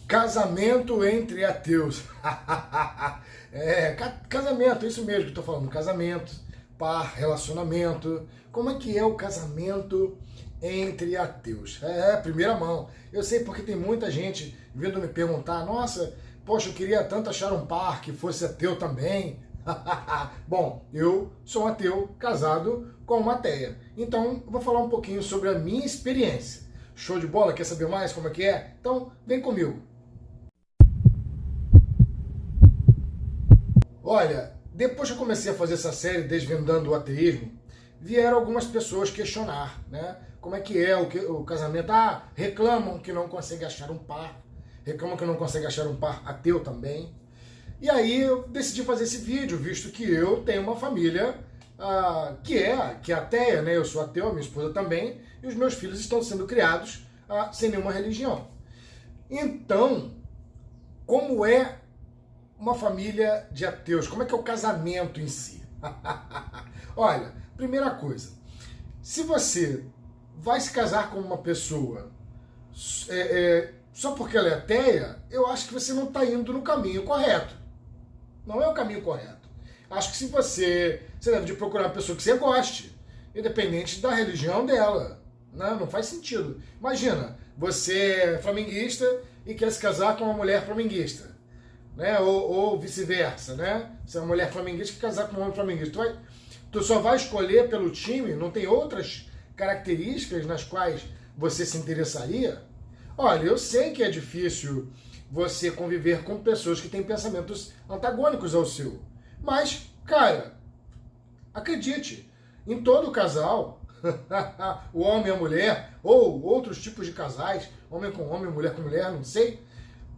Casamento entre ateus. Casamento, isso mesmo que eu tô falando. Casamento, par, relacionamento. Como é que é o casamento entre ateus? Primeira mão. Eu sei porque tem muita gente vindo me perguntar, nossa, poxa, eu queria tanto achar um par que fosse ateu também. Bom, eu sou um ateu casado com uma ateia. Então, eu vou falar um pouquinho sobre a minha experiência. Show de bola? Quer saber mais como é que é? Então, vem comigo. Olha, depois que eu comecei a fazer essa série Desvendando o Ateísmo, vieram algumas pessoas questionar, né? Como é que é o casamento. Reclamam que não conseguem achar um par, reclamam que não conseguem achar um par ateu também. E aí eu decidi fazer esse vídeo, visto que eu tenho uma família que é ateia, né? Eu sou ateu, minha esposa também, e os meus filhos estão sendo criados sem nenhuma religião. Então, como é uma família de ateus? Como é que é o casamento em si? Olha, primeira coisa, se você vai se casar com uma pessoa só porque ela é ateia, eu acho que você não está indo no caminho correto. Não é o caminho correto. Acho que se você deve de procurar uma pessoa que você goste, independente da religião dela. Não faz sentido. Imagina, você é flamenguista e quer se casar com uma mulher flamenguista. Né? Ou vice-versa, né? Se é uma mulher flamenguista que casar com um homem flamenguista, tu só vai escolher pelo time, não tem outras características nas quais você se interessaria? Olha, eu sei que é difícil você conviver com pessoas que têm pensamentos antagônicos ao seu, mas, cara, acredite, em todo casal, o homem e a mulher, ou outros tipos de casais, homem com homem, mulher com mulher, não sei,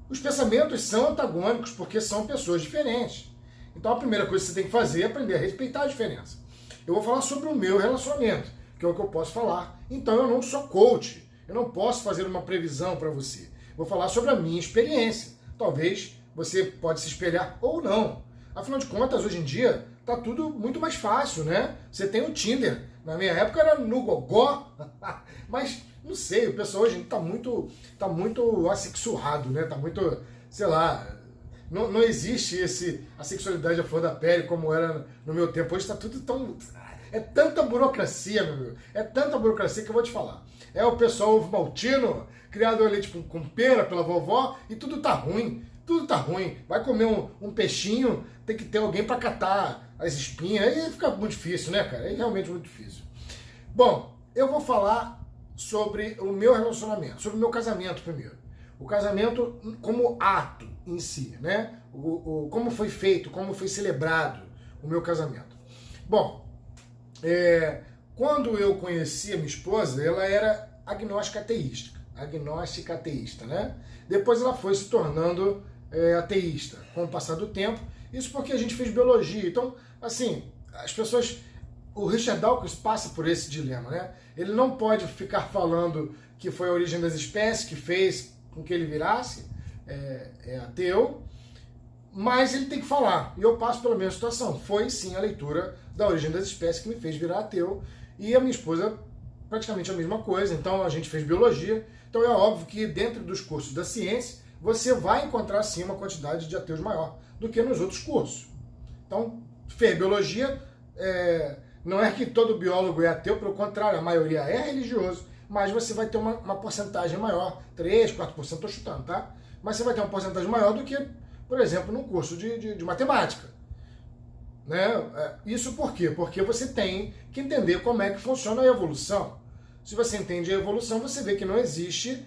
os pensamentos são antagônicos porque são pessoas diferentes. Então a primeira coisa que você tem que fazer é aprender a respeitar a diferença. Eu vou falar sobre o meu relacionamento, que é o que eu posso falar. Então eu não sou coach, eu não posso fazer uma previsão para você. Vou falar sobre a minha experiência. Talvez você pode se espelhar ou não. Afinal de contas, hoje em dia, tá tudo muito mais fácil, né? Você tem o Tinder. Na minha época era no gogó, mas não sei, o pessoal hoje tá muito assexuado, né? Tá muito, sei lá, não existe a sexualidade à flor da pele como era no meu tempo. Hoje tá tudo tão... É tanta burocracia, meu amigo. É tanta burocracia que eu vou te falar. É o pessoal ovo maltino, criado ali tipo, com pera pela vovó, e tudo tá ruim. Tudo tá ruim. Vai comer um peixinho, tem que ter alguém para catar as espinhas. Aí fica muito difícil, né, cara? É realmente muito difícil. Bom, eu vou falar sobre o meu relacionamento, sobre o meu casamento primeiro. O casamento como ato em si, né? Como foi feito, como foi celebrado o meu casamento. Bom, quando eu conheci a minha esposa, ela era agnóstica ateísta, né? Depois ela foi se tornando ateísta com o passar do tempo. Isso porque a gente fez biologia. Então, assim, as pessoas... O Richard Dawkins passa por esse dilema, né? Ele não pode ficar falando que foi a origem das espécies que fez com que ele virasse ateu, mas ele tem que falar. E eu passo pela mesma situação. Foi sim a leitura da origem das espécies que me fez virar ateu. E a minha esposa, praticamente a mesma coisa. Então a gente fez biologia. Então é óbvio que dentro dos cursos da ciência, você vai encontrar sim uma quantidade de ateus maior do que nos outros cursos. Então, fez biologia, não é que todo biólogo é ateu, pelo contrário, a maioria é religioso, mas você vai ter uma porcentagem maior, 3, 4%, estou chutando, tá? Mas você vai ter uma porcentagem maior do que, por exemplo, num curso de matemática. Né? Isso por quê? Porque você tem que entender como é que funciona a evolução. Se você entende a evolução, você vê que não existe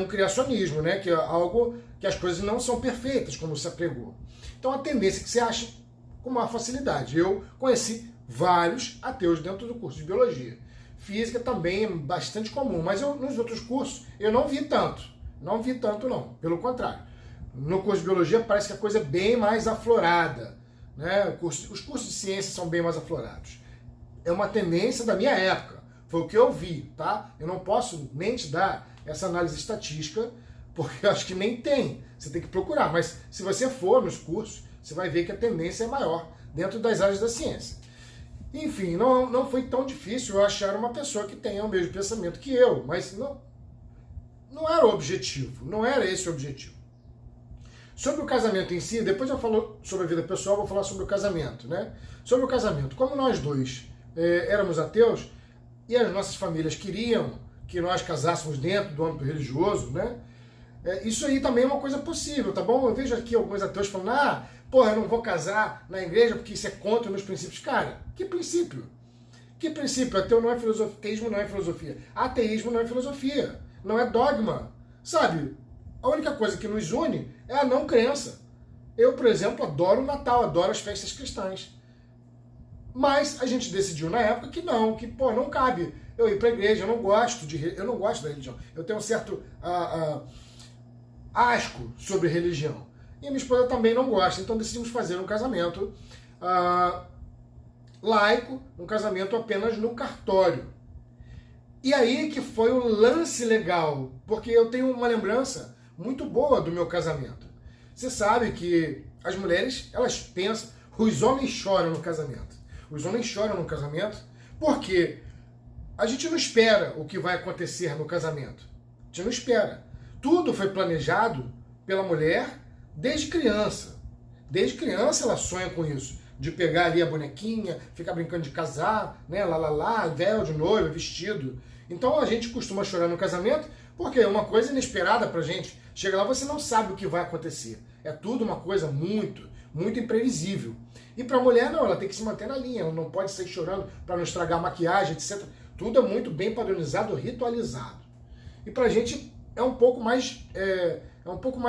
um criacionismo, né? Que é algo que as coisas não são perfeitas, como se apregou. Então a tendência é que você ache com maior facilidade. Eu conheci vários ateus dentro do curso de biologia. Física também é bastante comum, mas nos outros cursos eu não vi tanto. Não vi tanto, não. Pelo contrário. No curso de biologia parece que a coisa é bem mais aflorada. Né? Os cursos de ciência são bem mais aflorados. É uma tendência da minha época. Foi o que eu vi, tá? Eu não posso nem te dar essa análise estatística, porque eu acho que nem tem. Você tem que procurar. Mas se você for nos cursos, você vai ver que a tendência é maior dentro das áreas da ciência. Enfim, não foi tão difícil eu achar uma pessoa que tenha o mesmo pensamento que eu, mas não era o objetivo, não era esse o objetivo. Sobre o casamento em si, depois eu falo sobre a vida pessoal, vou falar sobre o casamento, né? Sobre o casamento, como nós dois éramos ateus e as nossas famílias queriam que nós casássemos dentro do âmbito religioso, né? Isso aí também é uma coisa possível, tá bom? Eu vejo aqui alguns ateus falando, porra, eu não vou casar na igreja porque isso é contra os meus princípios. Cara, que princípio? Que princípio? Ateu não é filosofia, ateísmo não é filosofia. Ateísmo não é filosofia, não é dogma, sabe? A única coisa que nos une é a não crença. Eu, por exemplo, adoro o Natal, adoro as festas cristãs. Mas a gente decidiu na época que não cabe eu ir para a igreja, eu não gosto da religião. Eu tenho um certo asco sobre religião. E a minha esposa também não gosta, então decidimos fazer um casamento laico, um casamento apenas no cartório. E aí que foi o lance legal, porque eu tenho uma lembrança muito boa do meu casamento. Você sabe que as mulheres, elas pensam, os homens choram no casamento. Os homens choram no casamento porque a gente não espera o que vai acontecer no casamento. A gente não espera. Tudo foi planejado pela mulher desde criança. Desde criança ela sonha com isso, de pegar ali a bonequinha, ficar brincando de casar, né, véu de noiva, vestido. Então a gente costuma chorar no casamento porque é uma coisa inesperada pra gente. Chega lá, você não sabe o que vai acontecer. É tudo uma coisa muito, muito imprevisível. E pra mulher não, ela tem que se manter na linha, ela não pode sair chorando para não estragar a maquiagem, etc. Tudo é muito bem padronizado, ritualizado. E pra gente é um pouco mais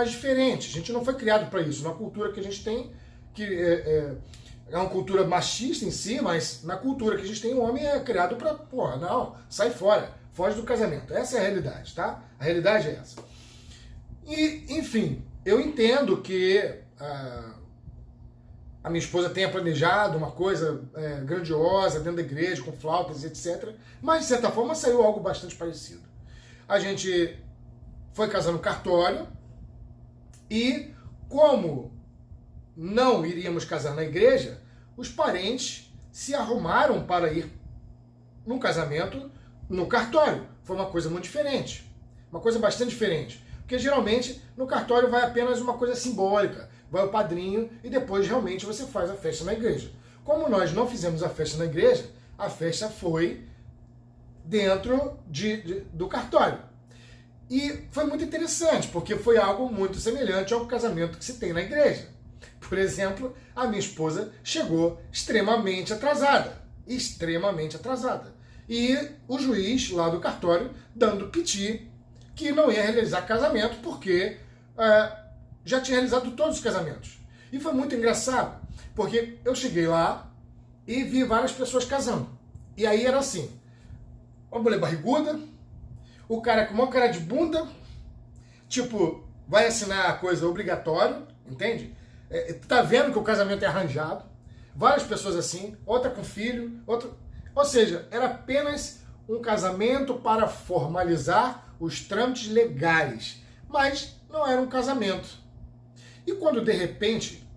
diferente. A gente não foi criado para isso. Na cultura que a gente tem, que é uma cultura machista em si, mas na cultura que a gente tem, o homem é criado para, sai fora, foge do casamento. Essa é a realidade, tá? A realidade é essa. E, enfim, eu entendo que a minha esposa tenha planejado uma coisa grandiosa dentro da igreja, com flautas, etc. Mas, de certa forma, saiu algo bastante parecido. A gente foi casar no cartório e, como não iríamos casar na igreja, os parentes se arrumaram para ir num casamento no cartório. Foi uma coisa muito diferente, uma coisa bastante diferente. Porque geralmente no cartório vai apenas uma coisa simbólica, vai o padrinho e depois realmente você faz a festa na igreja. Como nós não fizemos a festa na igreja, a festa foi dentro do cartório. E foi muito interessante, porque foi algo muito semelhante ao casamento que se tem na igreja. Por exemplo, a minha esposa chegou extremamente atrasada. E o juiz lá do cartório dando piti que não ia realizar casamento porque já tinha realizado todos os casamentos. E foi muito engraçado, porque eu cheguei lá e vi várias pessoas casando. E aí era assim, uma mulher barriguda, o cara com uma cara de bunda, tipo, vai assinar a coisa obrigatório, entende? Tá vendo que o casamento é arranjado, várias pessoas assim, outra com filho, outra... Ou seja, era apenas um casamento para formalizar os trâmites legais, mas não era um casamento. E quando, de repente,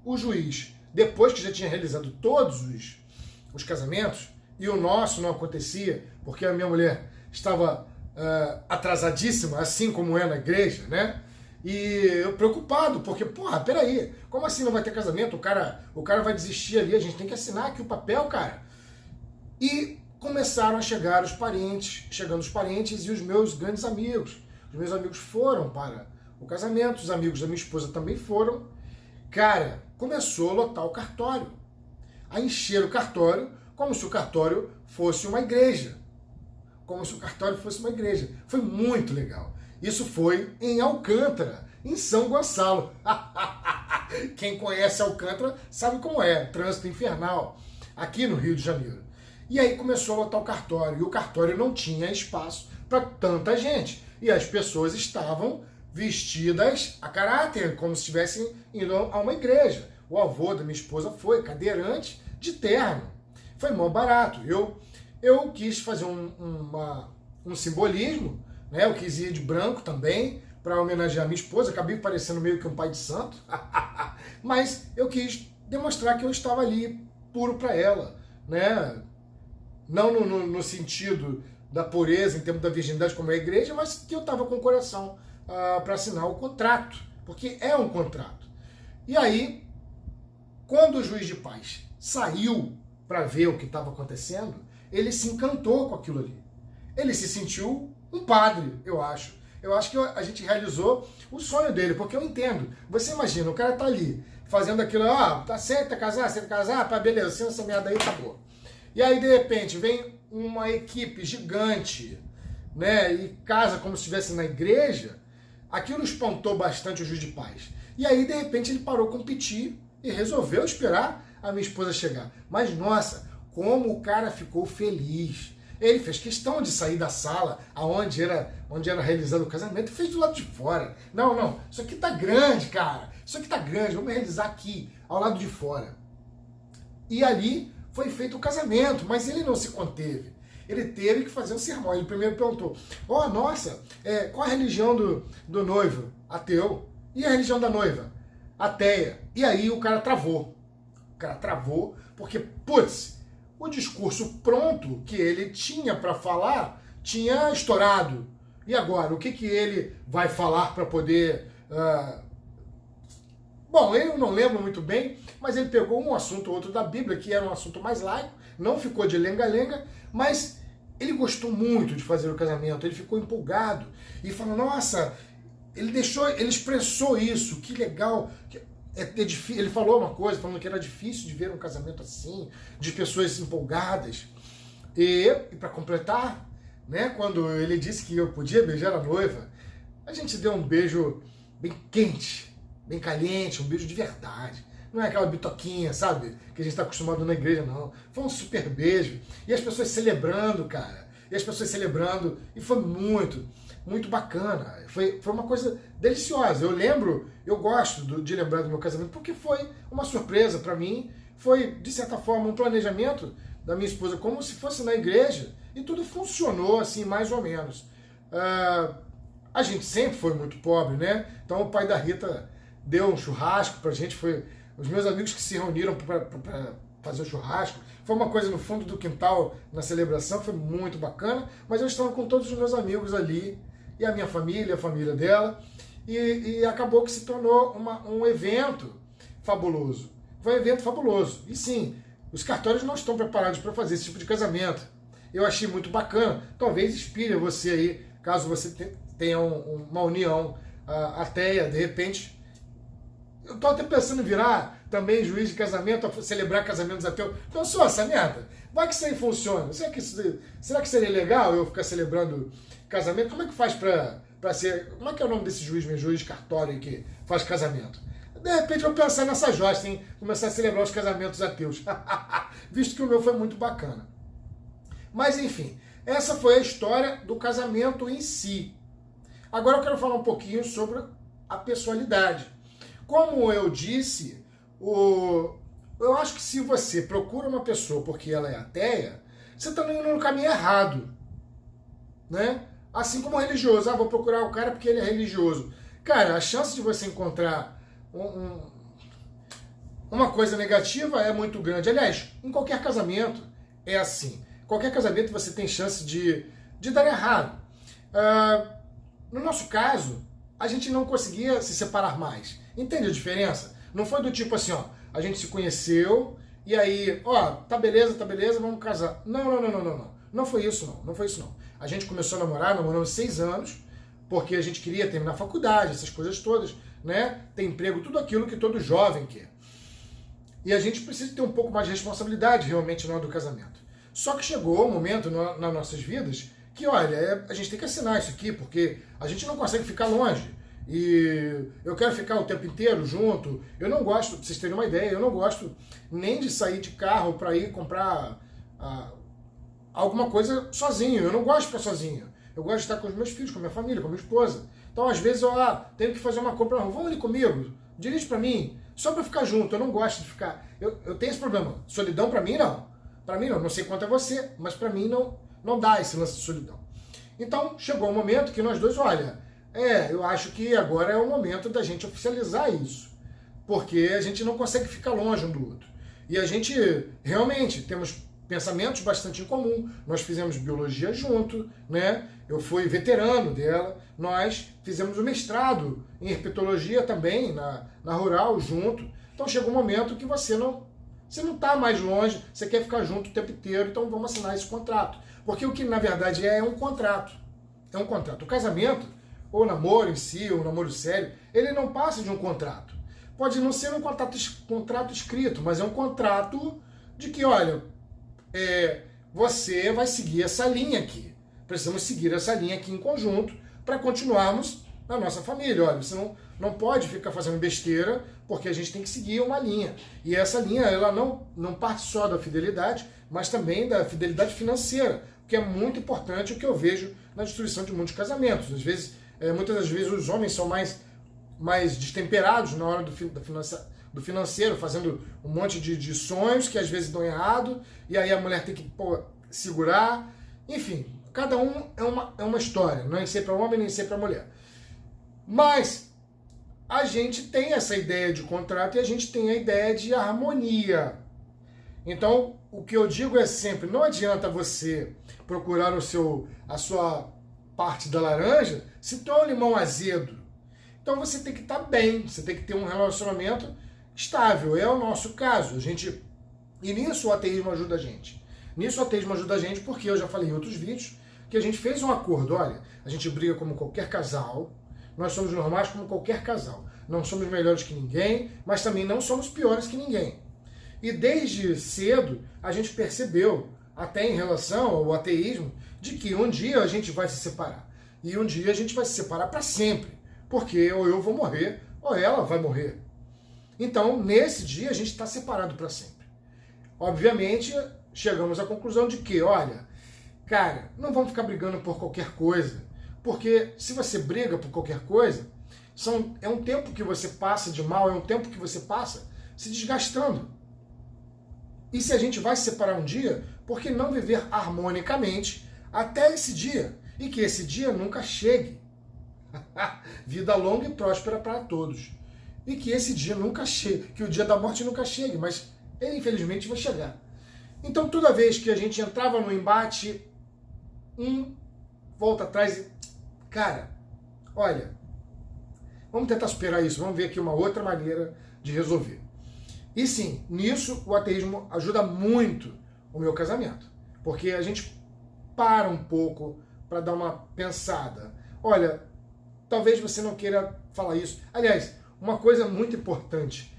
o juiz, depois que já tinha realizado todos os casamentos, e o nosso não acontecia, porque a minha mulher estava atrasadíssima, assim como é na igreja, né? E eu preocupado, porque, peraí, como assim não vai ter casamento? O cara vai desistir ali, a gente tem que assinar aqui o papel, cara. E começaram a chegar os parentes e os meus grandes amigos. Os meus amigos foram para o casamento, os amigos da minha esposa também foram. Cara, começou a lotar o cartório, a encher o cartório, como se o cartório fosse uma igreja. Foi muito legal. Isso foi em Alcântara, em São Gonçalo. Quem conhece Alcântara sabe como é, trânsito infernal, aqui no Rio de Janeiro. E aí começou a lotar o cartório, e o cartório não tinha espaço para tanta gente. E as pessoas estavam vestidas a caráter, como se estivessem indo a uma igreja. O avô da minha esposa foi cadeirante de terno. Foi mó barato. Eu quis fazer um simbolismo, né? Eu quis ir de branco também, para homenagear minha esposa. Acabei parecendo meio que um pai de santo. Mas eu quis demonstrar que eu estava ali puro para ela, né? Não no sentido da pureza, em termos da virgindade como é a igreja, mas que eu estava com o coração para assinar o contrato, porque é um contrato. E aí, quando o juiz de paz saiu para ver o que estava acontecendo, ele se encantou com aquilo ali. Ele se sentiu um padre, eu acho. Eu acho que a gente realizou o sonho dele, porque eu entendo. Você imagina, o cara tá ali, fazendo aquilo, tá certo, aceita casar, pá, beleza, assina essa merda aí, acabou. E aí, de repente, vem uma equipe gigante, né, e casa como se estivesse na igreja. Aquilo espantou bastante o juiz de paz. E aí, de repente, ele parou com o piti e resolveu esperar a minha esposa chegar. Mas, nossa, como o cara ficou feliz. Ele fez questão de sair da sala onde era realizado o casamento e fez do lado de fora. Não, isso aqui tá grande, cara. Isso aqui tá grande, vamos realizar aqui, ao lado de fora. E ali foi feito o casamento, mas ele não se conteve. Ele teve que fazer um sermão. Ele primeiro perguntou, nossa, qual a religião do noivo? Ateu. E a religião da noiva? Ateia. E aí o cara travou. O cara travou porque, putz, o discurso pronto que ele tinha para falar tinha estourado. E agora, o que ele vai falar para poder... Bom, eu não lembro muito bem, mas ele pegou um assunto ou outro da Bíblia, que era um assunto mais laico, não ficou de lenga-lenga, mas ele gostou muito de fazer o casamento, ele ficou empolgado e falou, nossa, ele expressou isso, que legal... Ele falou uma coisa, falando que era difícil de ver um casamento assim, de pessoas empolgadas. E para completar, né, quando ele disse que eu podia beijar a noiva, a gente deu um beijo bem quente, bem caliente, um beijo de verdade. Não é aquela bitoquinha, sabe, que a gente está acostumado na igreja, não. Foi um super beijo. E as pessoas celebrando, cara. E foi muito bacana. Foi uma coisa deliciosa. Eu gosto de lembrar do meu casamento, porque foi uma surpresa para mim. Foi, de certa forma, um planejamento da minha esposa, como se fosse na igreja, e tudo funcionou assim, mais ou menos. A gente sempre foi muito pobre, né? Então o pai da Rita deu um churrasco pra gente, foi os meus amigos que se reuniram para fazer o churrasco. Foi uma coisa no fundo do quintal, na celebração, foi muito bacana, mas eu estava com todos os meus amigos ali, e a minha família, a família dela, e acabou que se tornou um evento fabuloso. Foi um evento fabuloso. E sim, os cartórios não estão preparados para fazer esse tipo de casamento. Eu achei muito bacana. Talvez inspire você aí, caso você tenha uma união ateia, de repente. Eu estou até pensando em virar também juiz de casamento, celebrar casamentos ateus. Então, só essa merda. Vai que isso aí funciona. Será que seria legal eu ficar celebrando casamento? Como é que faz para ser... Como é que é o nome desse juiz, juiz de cartório que faz casamento? De repente eu vou pensar nessa josta, hein? Começar a celebrar os casamentos ateus. Visto que o meu foi muito bacana. Mas enfim, essa foi a história do casamento em si. Agora eu quero falar um pouquinho sobre a pessoalidade. Como eu disse, eu acho que se você procura uma pessoa porque ela é ateia, você está indo no caminho errado. Né? Assim como o religioso. Vou procurar o cara porque ele é religioso. Cara, a chance de você encontrar uma coisa negativa é muito grande. Aliás, em qualquer casamento é assim. Qualquer casamento você tem chance de dar errado. No nosso caso, a gente não conseguia se separar mais. Entende a diferença? Não foi do tipo assim, a gente se conheceu e aí, tá beleza, vamos casar. Não. Não foi isso não. A gente começou a namoramos 6 anos, porque a gente queria terminar a faculdade, essas coisas todas, né? Ter emprego, tudo aquilo que todo jovem quer. E a gente precisa ter um pouco mais de responsabilidade realmente na hora do casamento. Só que chegou um momento nas nossas vidas que, olha, a gente tem que assinar isso aqui, porque a gente não consegue ficar longe. E eu quero ficar o tempo inteiro junto. Eu não gosto, pra vocês terem uma ideia, eu não gosto nem de sair de carro para ir comprar alguma coisa sozinho. Eu não gosto de ficar sozinho. Eu gosto de estar com os meus filhos, com a minha família, com a minha esposa. Então, às vezes, eu tenho que fazer uma compra. Vamos ali comigo, dirige para mim, só para ficar junto. Eu não gosto de ficar... Eu tenho esse problema. Solidão para mim, não. Para mim, não. Não sei quanto é você, mas para mim não dá esse lance de solidão. Então, chegou um momento que nós dois, olha, eu acho que agora é o momento da gente oficializar isso. Porque a gente não consegue ficar longe um do outro. E a gente, realmente, temos pensamentos bastante em comum. Nós fizemos biologia junto, né? Eu fui veterano dela. Nós fizemos o mestrado em herpetologia também, na Rural, junto. Então chega um momento que você não está mais longe, você quer ficar junto o tempo inteiro, então vamos assinar esse contrato. Porque o que na verdade é um contrato. É um contrato. O casamento, ou o namoro em si, ou o namoro sério, ele não passa de um contrato. Pode não ser um contrato escrito, mas é um contrato de que, olha, você vai seguir essa linha aqui. Precisamos seguir essa linha aqui em conjunto para continuarmos na nossa família. Olha, você não pode ficar fazendo besteira, porque a gente tem que seguir uma linha. E essa linha, ela não parte só da fidelidade, mas também da fidelidade financeira, que é muito importante, o que eu vejo na destruição de muitos casamentos. Às vezes, muitas das vezes os homens são mais destemperados na hora do financeiro, fazendo um monte de sonhos que às vezes dão errado, e aí a mulher tem que segurar. Enfim, cada um é uma história, não é sempre o homem, nem sempre a mulher. Mas a gente tem essa ideia de contrato e a gente tem a ideia de harmonia. Então, o que eu digo é sempre, não adianta você procurar a sua parte da laranja se tu é um limão azedo. Então você tem que estar bem, você tem que ter um relacionamento estável. É o nosso caso. E nisso o ateísmo ajuda a gente. Nisso o ateísmo ajuda a gente porque eu já falei em outros vídeos que a gente fez um acordo. Olha, a gente briga como qualquer casal, nós somos normais como qualquer casal. Não somos melhores que ninguém, mas também não somos piores que ninguém. E desde cedo a gente percebeu, até em relação ao ateísmo, de que um dia a gente vai se separar. E um dia a gente vai se separar para sempre. Porque ou eu vou morrer, ou ela vai morrer. Então, nesse dia, a gente está separado para sempre. Obviamente, chegamos à conclusão de que, olha, cara, não vamos ficar brigando por qualquer coisa. Porque se você briga por qualquer coisa, é um tempo que você passa de mal, é um tempo que você passa se desgastando. E se a gente vai se separar um dia, por que não viver harmonicamente até esse dia? E que esse dia nunca chegue. Vida longa e próspera para todos. E que esse dia nunca chegue, que o dia da morte nunca chegue, mas ele infelizmente vai chegar. Então toda vez que a gente entrava no embate, volta atrás e... Cara, olha, vamos tentar superar isso, vamos ver aqui uma outra maneira de resolver. E sim, nisso o ateísmo ajuda muito o meu casamento. Porque a gente para um pouco para dar uma pensada. Olha, talvez você não queira falar isso. Aliás, uma coisa muito importante,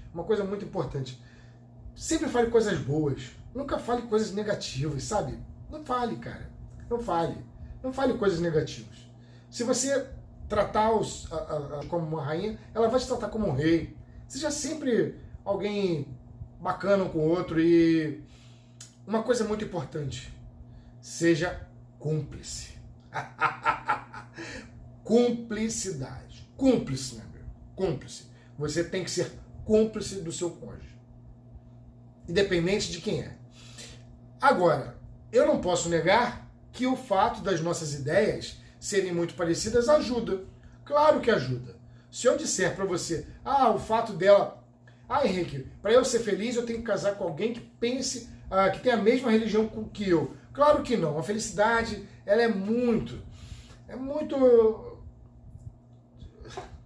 sempre fale coisas boas, nunca fale coisas negativas, sabe? Não fale, cara, não fale coisas negativas. Se você tratar como uma rainha, ela vai te tratar como um rei. Seja sempre alguém bacana um com o outro. E uma coisa muito importante, seja cúmplice. Cumplicidade. Cúmplice, meu amigo. Cúmplice. Você tem que ser cúmplice do seu cônjuge. Independente de quem é. Agora, eu não posso negar que o fato das nossas ideias serem muito parecidas ajuda. Claro que ajuda. Se eu disser para você, o fato dela... Henrique, para eu ser feliz eu tenho que casar com alguém que pense, que tem a mesma religião que eu. Claro que não. A felicidade, ela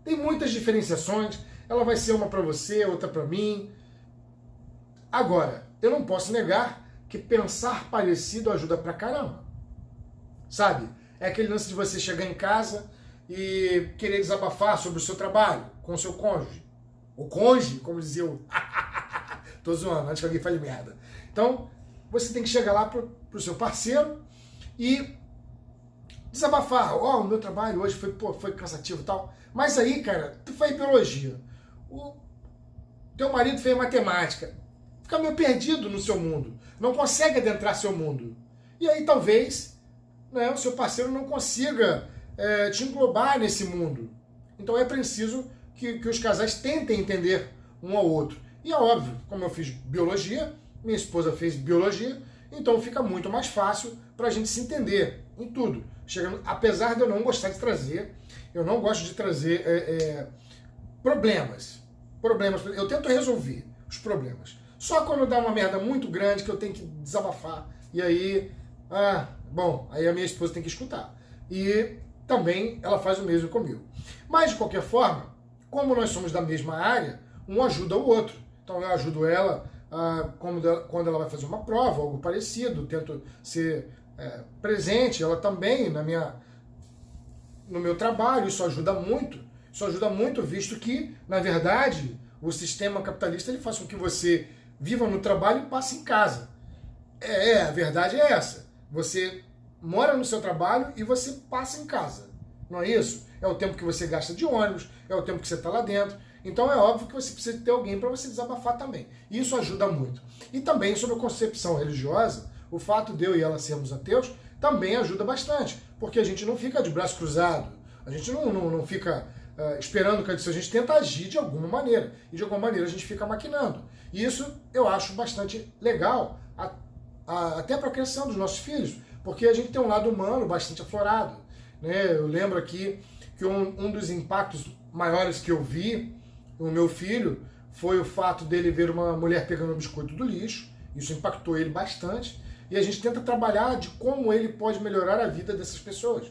tem muitas diferenciações. Ela vai ser uma para você, outra para mim. Agora, eu não posso negar que pensar parecido ajuda pra caramba. Sabe? É aquele lance de você chegar em casa e querer desabafar sobre o seu trabalho com o seu cônjuge. O cônjuge, como dizia o... Tô zoando, antes que alguém fale merda. Então, você tem que chegar lá pro seu parceiro e desabafar. O meu trabalho hoje foi cansativo e tal. Mas aí, cara, tu faz biologia. O teu marido fez matemática. Fica meio perdido no seu mundo. Não consegue adentrar seu mundo. E aí, talvez, né, o seu parceiro não consiga te englobar nesse mundo. Então, é preciso que os casais tentem entender um ao outro. E é óbvio, como eu fiz biologia, minha esposa fez biologia, então fica muito mais fácil para a gente se entender em tudo. Apesar de eu não gostar de trazer, eu não gosto de trazer problemas. Eu tento resolver os problemas. Só quando dá uma merda muito grande que eu tenho que desabafar. E aí, aí a minha esposa tem que escutar. E também ela faz o mesmo comigo. Mas, de qualquer forma, como nós somos da mesma área, um ajuda o outro. Então eu ajudo ela quando ela vai fazer uma prova, algo parecido, tento ser presente, ela também no meu trabalho, isso ajuda muito, visto que, na verdade, o sistema capitalista ele faz com que você viva no trabalho e passe em casa. A verdade é essa. Você mora no seu trabalho e você passa em casa. Não é isso? É o tempo que você gasta de ônibus, é o tempo que você está lá dentro. Então é óbvio que você precisa ter alguém para você desabafar também. E isso ajuda muito. E também sobre a concepção religiosa, o fato de eu e ela sermos ateus também ajuda bastante. Porque a gente não fica de braço cruzado, a gente não fica esperando que a gente tenta agir de alguma maneira. E de alguma maneira a gente fica maquinando. E isso eu acho bastante legal, até para a criação dos nossos filhos, porque a gente tem um lado humano bastante aflorado. Né? Eu lembro aqui que um dos impactos maiores que eu vi no meu filho foi o fato dele ver uma mulher pegando um biscoito do lixo. Isso impactou ele bastante. E a gente tenta trabalhar de como ele pode melhorar a vida dessas pessoas.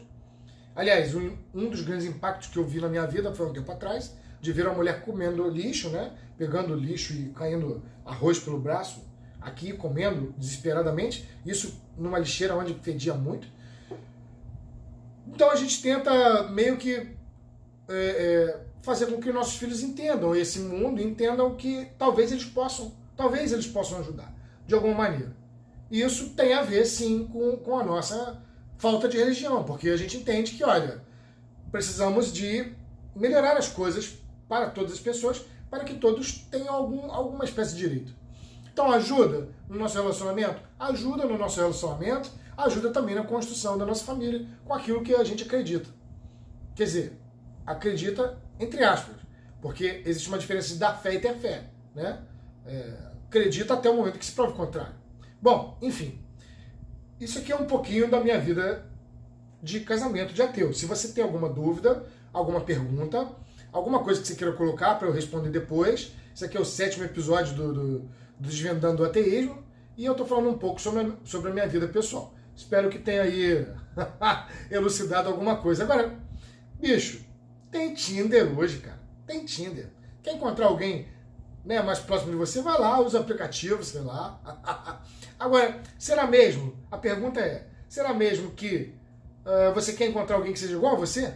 Aliás, um dos grandes impactos que eu vi na minha vida foi um tempo atrás, de ver uma mulher comendo lixo, né? Pegando lixo e caindo arroz pelo braço, aqui comendo desesperadamente, isso numa lixeira onde fedia muito. Então a gente tenta meio que fazer com que nossos filhos entendam esse mundo, entendam que talvez eles possam ajudar, de alguma maneira. E isso tem a ver, sim, com a nossa falta de religião, porque a gente entende que, olha, precisamos de melhorar as coisas para todas as pessoas, para que todos tenham alguma espécie de direito. Então ajuda no nosso relacionamento? Ajuda no nosso relacionamento, ajuda também na construção da nossa família, com aquilo que a gente acredita. Quer dizer, acredita entre aspas, porque existe uma diferença de dar fé e ter fé, né? Acredita até o momento que se prova o contrário. Bom, enfim, isso aqui é um pouquinho da minha vida de casamento de ateu. Se você tem alguma dúvida, alguma pergunta, alguma coisa que você queira colocar para eu responder depois, esse aqui é o 7º episódio do Desvendando o Ateísmo, e eu estou falando um pouco sobre a minha vida pessoal. Espero que tenha aí elucidado alguma coisa. Agora, bicho, tem Tinder hoje, cara. Tem Tinder. Quer encontrar alguém, né, mais próximo de você? Vai lá, usa o aplicativo, sei lá. Agora, será mesmo? A pergunta é, será mesmo que você quer encontrar alguém que seja igual a você?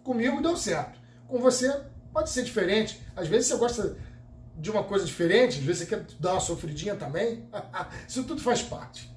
Comigo deu certo. Com você pode ser diferente. Às vezes você gosta de uma coisa diferente, às vezes você quer dar uma sofridinha também. Isso tudo faz parte.